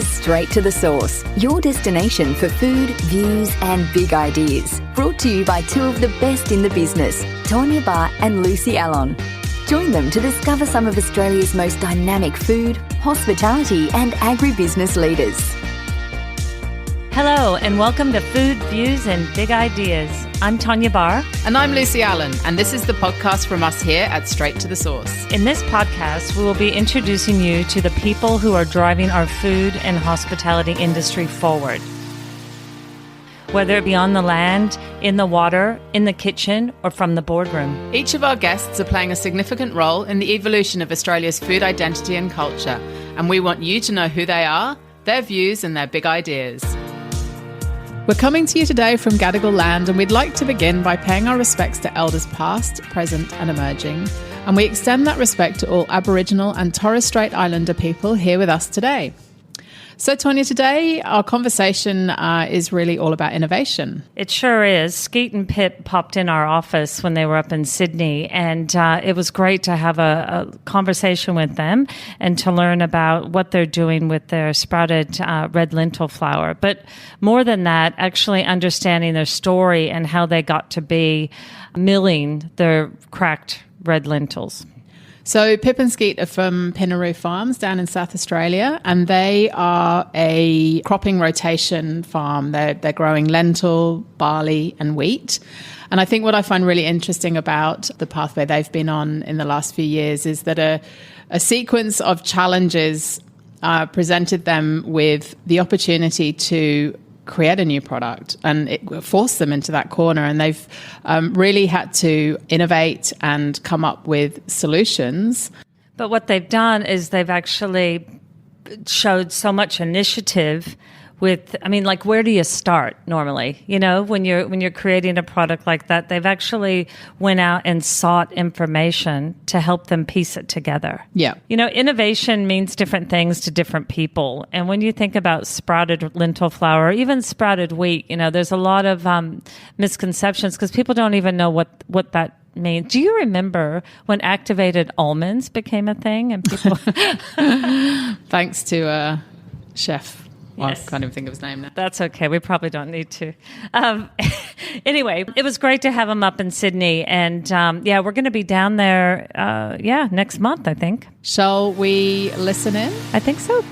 is Straight to the Source, your destination for food, views and big ideas. Brought to you by two of the best in the business, Tawnya Bahr and Lucy Allon. Join them to discover some of Australia's most dynamic food, hospitality and agribusiness leaders. Hello and welcome to Food, Views and Big Ideas. I'm Tawnya Bahr. And I'm Lucy Allon, and this is the podcast from us here at Straight to the Source. In this podcast, we will be introducing you to the people who are driving our food and hospitality industry forward. Whether it be on the land, in the water, in the kitchen, or from the boardroom. Each of our guests are playing a significant role in the evolution of Australia's food identity and culture, and we want you to know who they are, their views and their big ideas. We're coming to you today from Gadigal land, and we'd like to begin by paying our respects to elders past, present and emerging. And we extend that respect to all Aboriginal and Torres Strait Islander people here with us today. So, Tawnya, today our conversation is really all about innovation. It sure is. Skeet and Pip popped in our office when they were up in Sydney, and it was great to have a conversation with them and to learn about what they're doing with their sprouted red lentil flour. But more than that, actually understanding their story and how they got to be milling their cracked red lentils. So Pip and Skeet are from Pinnaroo Farms down in South Australia, and they are a cropping rotation farm. They're growing lentil, barley and wheat. And I think what I find really interesting about the pathway they've been on in the last few years is that a sequence of challenges presented them with the opportunity to create a new product, and it forced them into that corner, and they've really had to innovate and come up with solutions. But what they've done is they've actually showed so much initiative with, I mean, like, where do you start normally? You know, when you're creating a product like that, they've actually went out and sought information to help them piece it together. Yeah. You know, innovation means different things to different people. And when you think about sprouted lentil flour, or even sprouted wheat, you know, there's a lot of misconceptions because people don't even know what that means. Do you remember when activated almonds became a thing? And people Thanks to a chef. Yes. I can't even think of his name now. That's okay. We probably don't need to. Anyway, it was great to have him up in Sydney. And, we're going to be down there, next month, I think. Shall we listen in? I think so.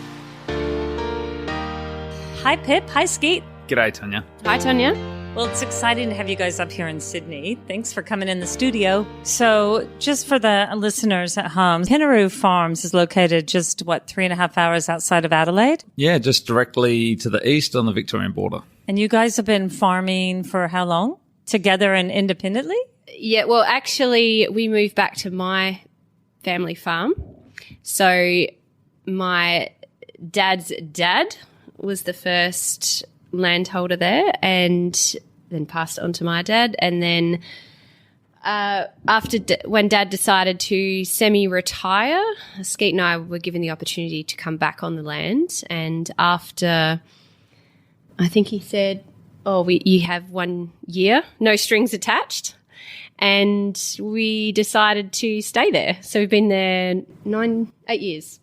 Hi, Pip. Hi, Skeet. G'day, Tawnya. Hi, Tawnya. Well, it's exciting to have you guys up here in Sydney. Thanks for coming in the studio. So just for the listeners at home, Pinnaroo Farms is located just, 3.5 hours outside of Adelaide? Yeah, just directly to the east on the Victorian border. And you guys have been farming for how long? Together and independently? Yeah, well, actually, we moved back to my family farm. So my dad's dad was the first landholder there, and then passed it on to my dad. And then when Dad decided to semi-retire, Skeet and I were given the opportunity to come back on the land. And after, I think he said, you have 1 year, no strings attached. And we decided to stay there. So we've been there 8 years.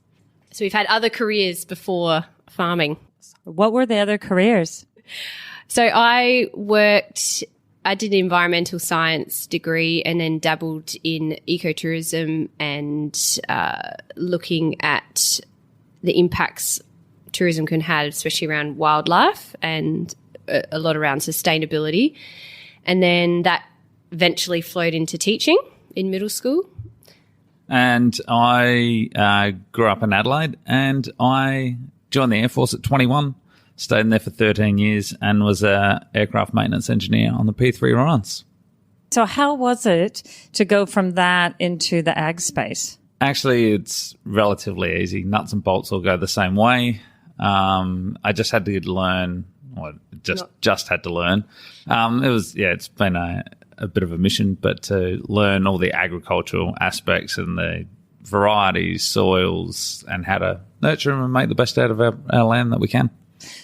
So we've had other careers before farming. What were the other careers? So I did an environmental science degree and then dabbled in ecotourism and looking at the impacts tourism can have, especially around wildlife and a lot around sustainability. And then that eventually flowed into teaching in middle school. And I grew up in Adelaide, and I joined the Air Force at 21, stayed in there for 13 years and was an aircraft maintenance engineer on the P3 Orions. So how was it to go from that into the ag space? Actually, it's relatively easy. Nuts and bolts all go the same way. I just had to learn, just had to learn. It's been a bit of a mission, but to learn all the agricultural aspects and the varieties, soils, and how to nurture them and make the best out of our land that we can.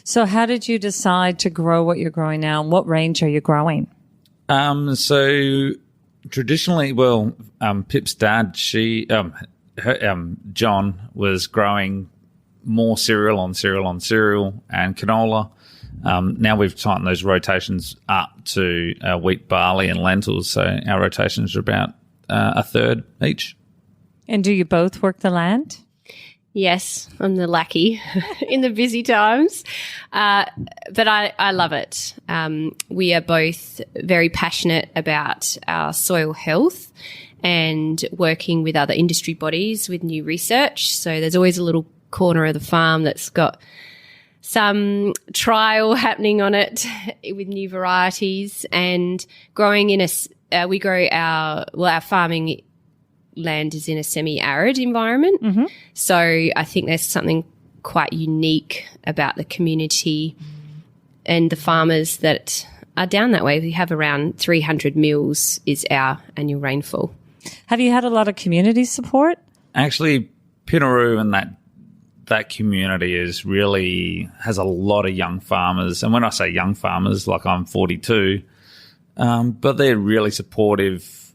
So how did you decide to grow what you're growing now, and what range are you growing? So traditionally, Pip's dad, John, was growing more cereal on cereal on cereal and canola. Now we've tightened those rotations up to wheat, barley, and lentils. So our rotations are about a third each. And do you both work the land? Yes, I'm the lackey in the busy times, but I love it. We are both very passionate about our soil health and working with other industry bodies with new research. So there's always a little corner of the farm that's got some trial happening on it with new varieties, and growing in we grow our farming land is in a semi-arid environment. Mm-hmm. So I think there's something quite unique about the community and the farmers that are down that way. We have around 300 mils is our annual rainfall. Have you had a lot of community support? Actually, Pinnaroo and that community has a lot of young farmers. And when I say young farmers, like I'm 42, but they're really supportive.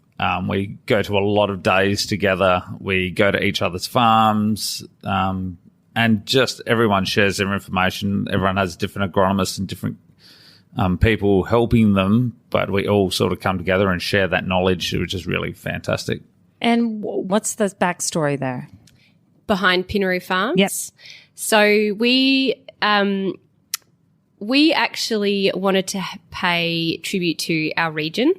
We go to a lot of days together. We go to each other's farms, and just everyone shares their information. Everyone has different agronomists and different people helping them, but we all sort of come together and share that knowledge, which is really fantastic. And what's the backstory there? Behind Pinnaroo Farms? Yep. So we actually wanted to pay tribute to our region.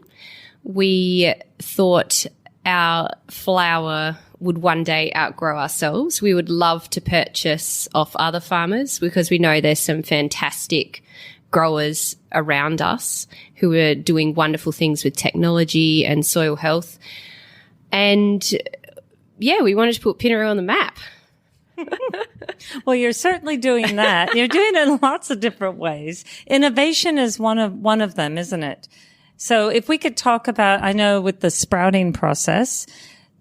We thought our flour would one day outgrow ourselves. We would love to purchase off other farmers because we know there's some fantastic growers around us who are doing wonderful things with technology and soil health. And, yeah, we wanted to put Pinnaroo on the map. Well, you're certainly doing that. You're doing it in lots of different ways. Innovation is one of them, isn't it? So if we could talk about, I know with the sprouting process,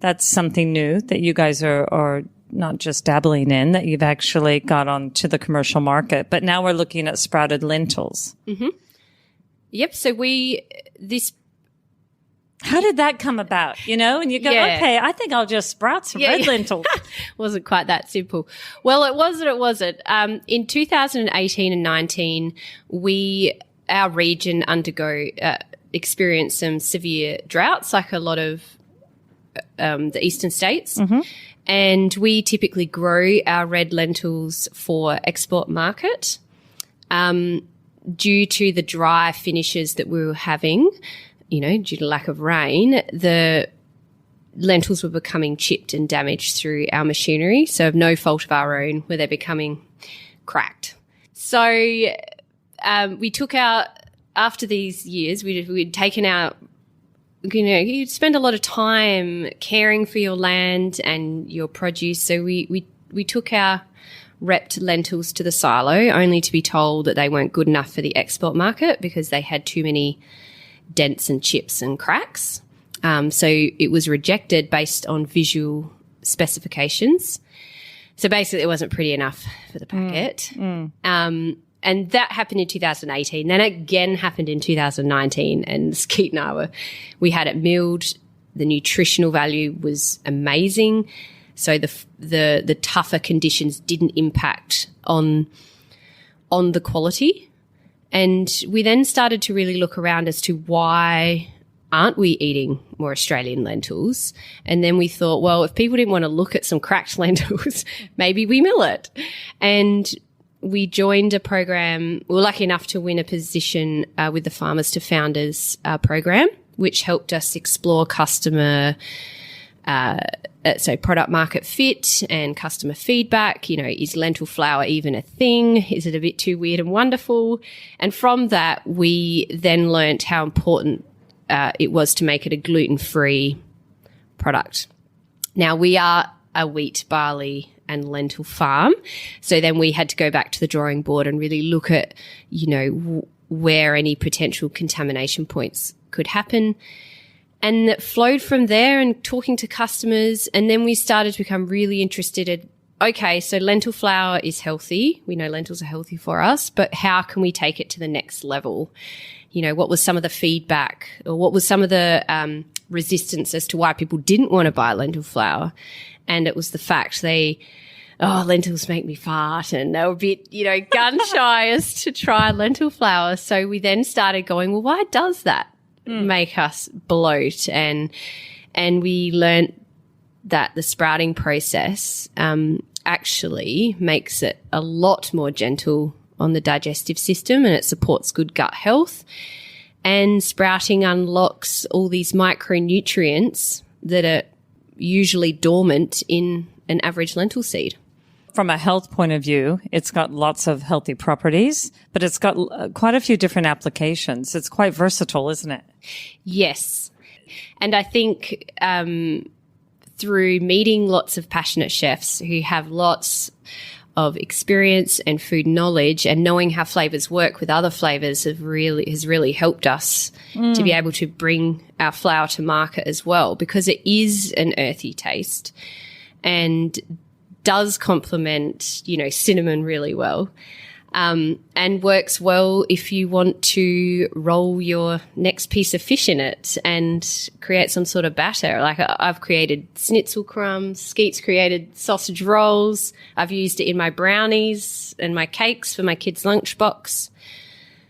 that's something new that you guys are not just dabbling in, that you've actually got onto the commercial market. But now we're looking at sprouted lentils. Mm-hmm. Yep. So how did that come about? And you go, okay, I think I'll just sprout some red lentils. Wasn't quite that simple. Well, it wasn't. In 2018 and 19, our region experienced some severe droughts, like a lot of the eastern states. Mm-hmm. And we typically grow our red lentils for export market. Due to the dry finishes that we were having, due to lack of rain, the lentils were becoming chipped and damaged through our machinery. So of no fault of our own, where they're becoming cracked. So we took out, after these years, we'd taken out, you spend a lot of time caring for your land and your produce. So we took our repped lentils to the silo, only to be told that they weren't good enough for the export market because they had too many dents and chips and cracks. So it was rejected based on visual specifications. So basically it wasn't pretty enough for the packet. And that happened in 2018. Then again happened in 2019, and Skeet and I we had it milled. The nutritional value was amazing. So the tougher conditions didn't impact on the quality. And we then started to really look around as to why aren't we eating more Australian lentils? And then we thought, well, if people didn't want to look at some cracked lentils, maybe we mill it. And we joined a program. We were lucky enough to win a position with the Farmers to Founders program, which helped us explore customer product market fit and customer feedback. Is lentil flour even a thing? Is it a bit too weird and wonderful? And from that, we then learnt how important it was to make it a gluten-free product. Now, we are a wheat, barley and lentil farm. So then we had to go back to the drawing board and really look at, where any potential contamination points could happen. And it flowed from there and talking to customers. And then we started to become really interested in, okay, so lentil flour is healthy. We know lentils are healthy for us, but how can we take it to the next level? What was some of the feedback, or what was some of the resistance as to why people didn't want to buy lentil flour? And it was the fact oh, lentils make me fart, and they were a bit, gun shy as to try lentil flour. So we then started going, well, why does that make us bloat? And we learnt that the sprouting process actually makes it a lot more gentle on the digestive system, and it supports good gut health. And sprouting unlocks all these micronutrients that are usually dormant in an average lentil seed. From a health point of view, it's got lots of healthy properties, but it's got quite a few different applications. It's quite versatile, isn't it? Yes. And I think through meeting lots of passionate chefs who have lots of experience and food knowledge, and knowing how flavors work with other flavors has really helped us to be able to bring our flour to market as well, because it is an earthy taste and does complement, cinnamon really well, and works well if you want to roll your next piece of fish in it and create some sort of batter. Like I've created schnitzel crumbs, Skeet's created sausage rolls. I've used it in my brownies and my cakes for my kids' lunchbox.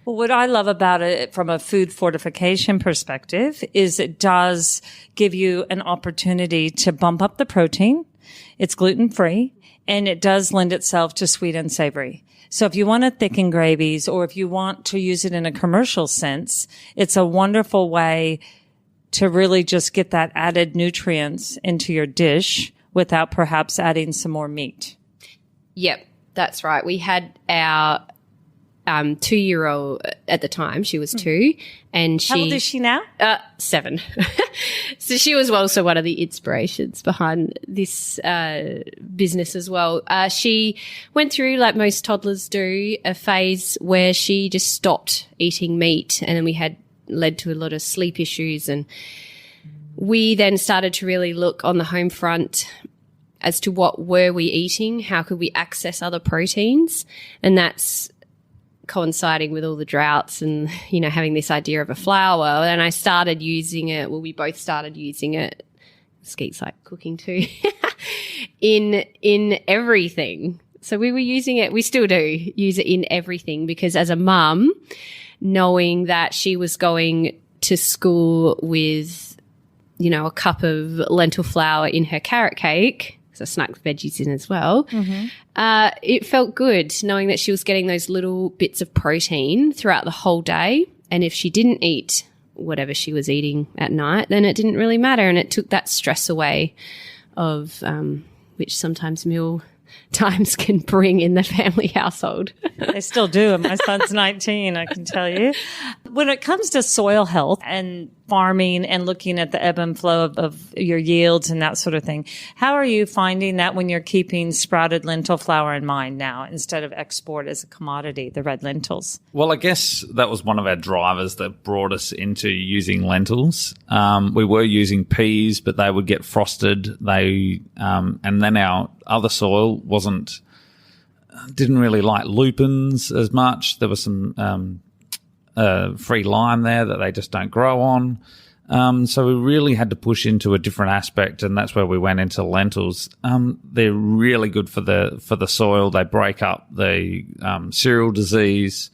Well, what I love about it from a food fortification perspective is it does give you an opportunity to bump up the protein. It's gluten-free, and it does lend itself to sweet and savory. So if you want to thicken gravies, or if you want to use it in a commercial sense, it's a wonderful way to really just get that added nutrients into your dish without perhaps adding some more meat. Yep, that's right. We had our 2-year-old at the time. She was 2, and How old is she now? 7. So she was also one of the inspirations behind this business as well. She went through, like most toddlers do, a phase where she just stopped eating meat, and then we had led to a lot of sleep issues. And we then started to really look on the home front as to what were we eating, how could we access other proteins, and that's coinciding with all the droughts and, having this idea of a flour. And I started using it. Well, we both started using it. Skeet's like cooking too. in everything. So we were using it. We still do use it in everything, because as a mum, knowing that she was going to school with, a cup of lentil flour in her carrot cake, so I snuck veggies in as well. It felt good knowing that she was getting those little bits of protein throughout the whole day. And if she didn't eat whatever she was eating at night, then it didn't really matter. And it took that stress away of which sometimes meal times can bring in the family household. They still do. My son's 19, I can tell you. When it comes to soil health and farming and looking at the ebb and flow of your yields and that sort of thing, how are you finding that when you're keeping sprouted lentil flour in mind now instead of export as a commodity, the red lentils? Well, I guess that was one of our drivers that brought us into using lentils. We were using peas, but they would get frosted. And then our other soil didn't really like lupins as much. There was some free lime there that they just don't grow on. So we really had to push into a different aspect, and that's where we went into lentils. They're really good for the soil. They break up the cereal disease.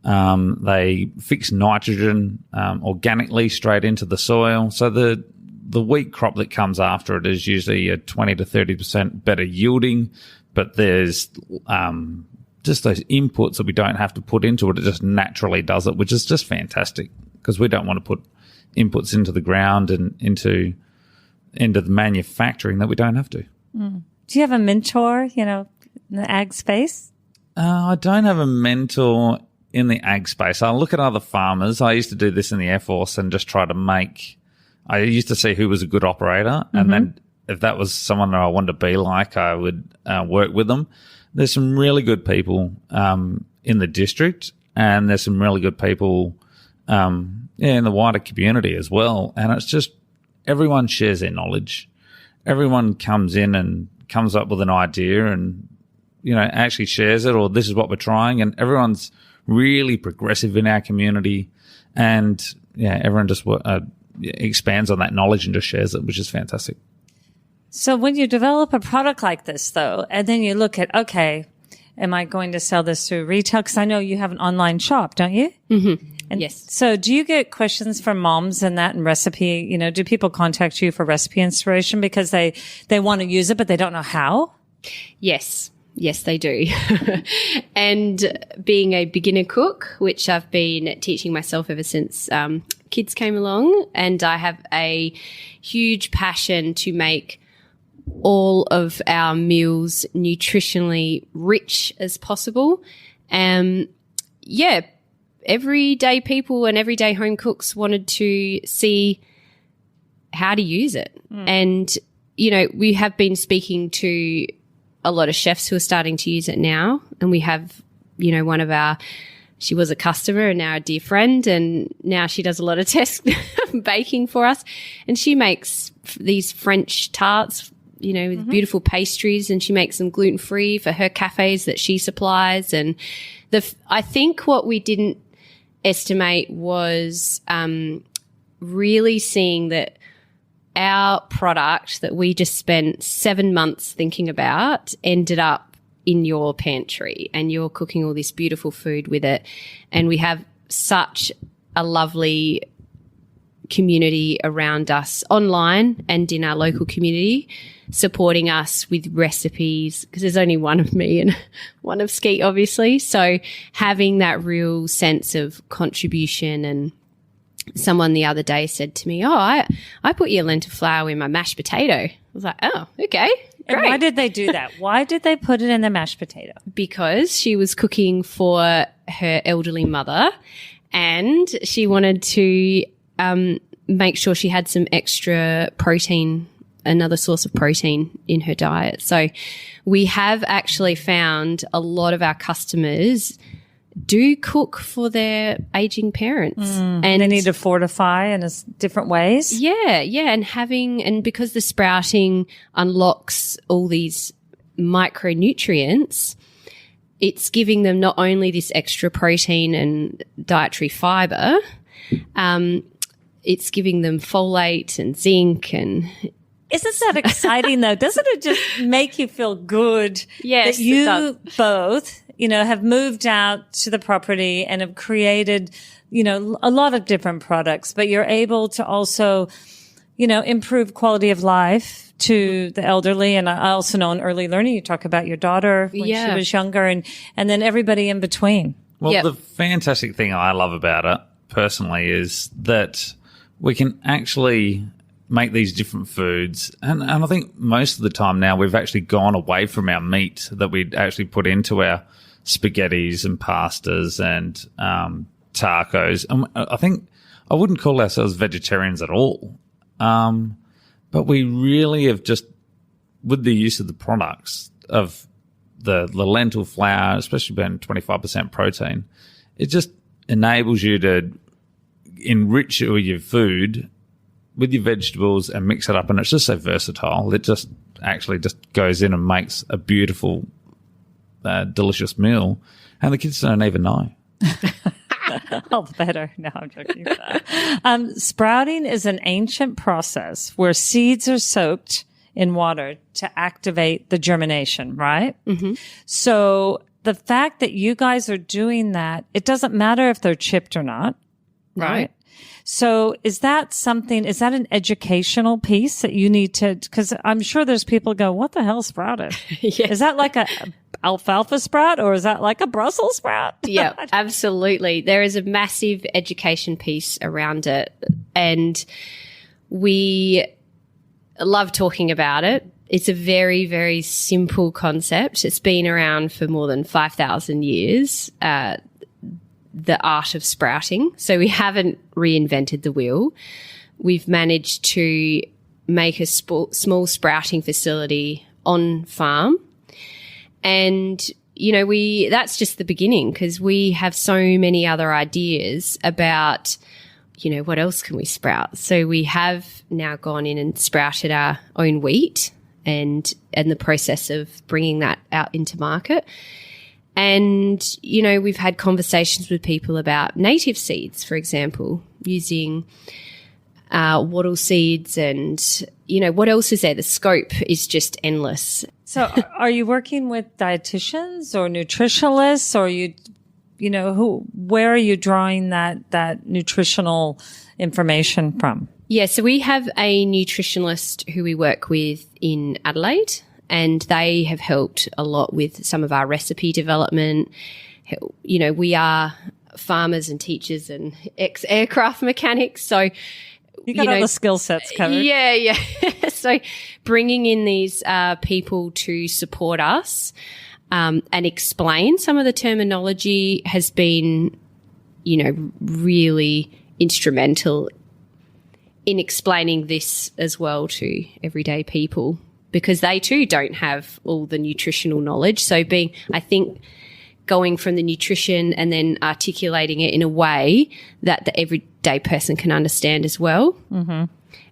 They fix nitrogen organically straight into the soil. So the wheat crop that comes after it is usually a 20 to 30% better yielding, but there's just those inputs that we don't have to put into it. It just naturally does it, which is just fantastic, because we don't want to put inputs into the ground and into the manufacturing that we don't have to. Do you have a mentor, in the ag space? I don't have a mentor in the ag space. I look at other farmers. I used to do this in the Air Force and just try to I used to see who was a good operator, and then if that was someone that I wanted to be like, I would work with them. There's some really good people in the district, and there's some really good people in the wider community as well. And it's just everyone shares their knowledge. Everyone comes in and comes up with an idea and, actually shares it, or this is what we're trying. And everyone's really progressive in our community. And, everyone just expands on that knowledge and just shares it, which is fantastic. So when you develop a product like this, though, and then you look at, okay, am I going to sell this through retail? Because I know you have an online shop, don't you? Mm-hmm. And yes. So do you get questions from moms and that and recipe? You know, do people contact you for recipe inspiration because they want to use it, but they don't know how? Yes. Yes, they do. And being a beginner cook, which I've been teaching myself ever since kids came along, and I have a huge passion to make all of our meals nutritionally rich as possible. Everyday people and everyday home cooks wanted to see how to use it. And, you know, we have been speaking to a lot of chefs who are starting to use it now. And we have, you know, she was a customer and now a dear friend, and now she does a lot of test baking for us. And she makes these French tarts, you know, with beautiful pastries, and she makes them gluten-free for her cafes that she supplies. And I think what we didn't estimate was really seeing that our product that we just spent 7 months thinking about ended up in your pantry, and you're cooking all this beautiful food with it. And we have such a lovely community around us online and in our local community supporting us with recipes, because there's only one of me and one of Skeet, obviously. So having that real sense of contribution. And someone the other day said to me, I put your lentil flour in my mashed potato. I was like, oh, okay. And great. why did they do that? Why did they put it in the mashed potato? Because she was cooking for her elderly mother, and she wanted to make sure she had some extra protein, another source of protein in her diet. So we have actually found a lot of our customers do cook for their aging parents. And they need to fortify in different ways. Yeah. And because the sprouting unlocks all these micronutrients, it's giving them not only this extra protein and dietary fiber, it's giving them folate and zinc. And isn't that exciting though? Doesn't it just make you feel good? Yes, that you both, you know, have moved out to the property and have created, you know, a lot of different products, but you're able to also, you know, improve quality of life to the elderly. And I also know in early learning, you talk about your daughter when she was younger, and then everybody in between. Well, the fantastic thing I love about it personally is that we can actually make these different foods. And I think most of the time now we've actually gone away from our meat that we'd actually put into our spaghettis and pastas and tacos. And I think I wouldn't call ourselves vegetarians at all. But we really have just, with the use of the products of the lentil flour, especially being 25% protein, it just enables you to enrich your food with your vegetables and mix it up. And it's just so versatile. It just actually just goes in and makes a beautiful, delicious meal. And the kids don't even know. All the better. No, I'm joking. Sprouting is an ancient process where seeds are soaked in water to activate the germination, right? Mm-hmm. So the fact that you guys are doing that, it doesn't matter if they're chipped or not, right? So is that an educational piece that you need to, because I'm sure there's people go, what the hell sprouted? Yeah. Is that like a alfalfa sprout or is that like a Brussels sprout? Yeah, absolutely. There is a massive education piece around it, and we love talking about it. It's a very, very simple concept. It's been around for more than 5,000 years. The art of sprouting. So we haven't reinvented the wheel. We've managed to make a small sprouting facility on farm. And, you know, that's just the beginning, because we have so many other ideas about, you know, what else can we sprout? So we have now gone in and sprouted our own wheat and the process of bringing that out into market. And, you know, we've had conversations with people about native seeds, for example, using wattle seeds, and, what else is there? The scope is just endless. So are you working with dietitians or nutritionists, or where are you drawing that nutritional information from? Yeah, so we have a nutritionist who we work with in Adelaide, and they have helped a lot with some of our recipe development. We are farmers and teachers and ex-aircraft mechanics, so you got all the skill sets covered. Yeah. So bringing in these people to support us and explain some of the terminology has been, really instrumental in explaining this as well to everyday people, because they too don't have all the nutritional knowledge. So going from the nutrition and then articulating it in a way that the everyday person can understand as well,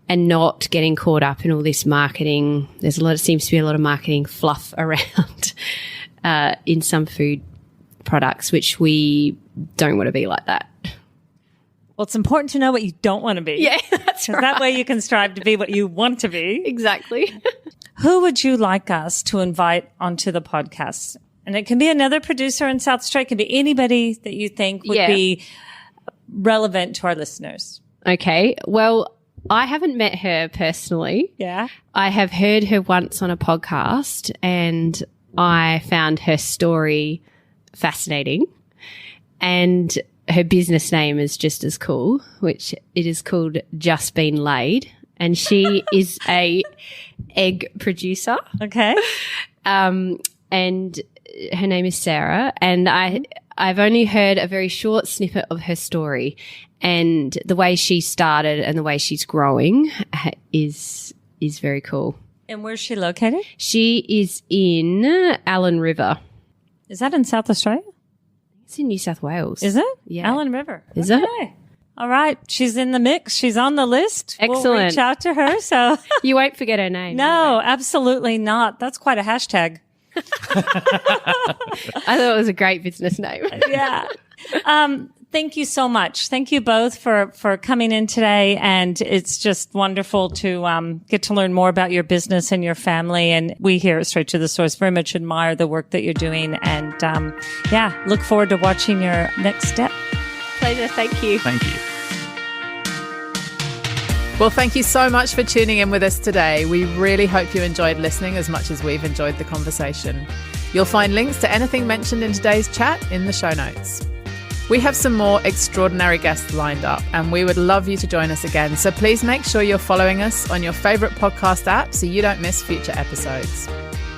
and not getting caught up in all this marketing. Seems to be a lot of marketing fluff around in some food products, which we don't want to be like that. Well, it's important to know what you don't want to be. Yeah, that's right. That way you can strive to be what you want to be. Exactly. Who would you like us to invite onto the podcast? And it can be another producer in South Australia. It can be anybody that you think would be relevant to our listeners. Okay. Well, I haven't met her personally. Yeah. I have heard her once on a podcast, and I found her story fascinating. And her business name is just as cool, which it is called Just Been Laid. And she is a egg producer. Okay. And her name is Sarah. And I've only heard a very short snippet of her story, and the way she started and the way she's growing is very cool. And where's she located? She is in Allon River. Is that in South Australia? It's in New South Wales. Is it? Yeah. Allon River. Is it? All right. She's in the mix. She's on the list. Excellent. We'll reach out to her. So You won't forget her name. No, absolutely not. That's quite a hashtag. I thought it was a great business name. Yeah. Thank you so much. Thank you both for coming in today. And it's just wonderful to get to learn more about your business and your family. And we here at Straight to the Source very much admire the work that you're doing. And look forward to watching your next step. Pleasure. Thank you. Thank you. Well, thank you so much for tuning in with us today. We really hope you enjoyed listening as much as we've enjoyed the conversation. You'll find links to anything mentioned in today's chat in the show notes. We have some more extraordinary guests lined up, and we would love you to join us again. So please make sure you're following us on your favourite podcast app so you don't miss future episodes.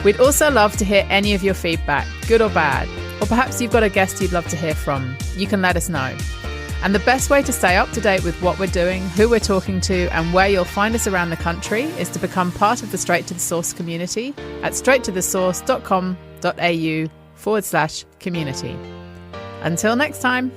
We'd also love to hear any of your feedback, good or bad, or perhaps you've got a guest you'd love to hear from. You can let us know. And the best way to stay up to date with what we're doing, who we're talking to, and where you'll find us around the country is to become part of the Straight to the Source community at straighttothesource.com.au/community. Until next time.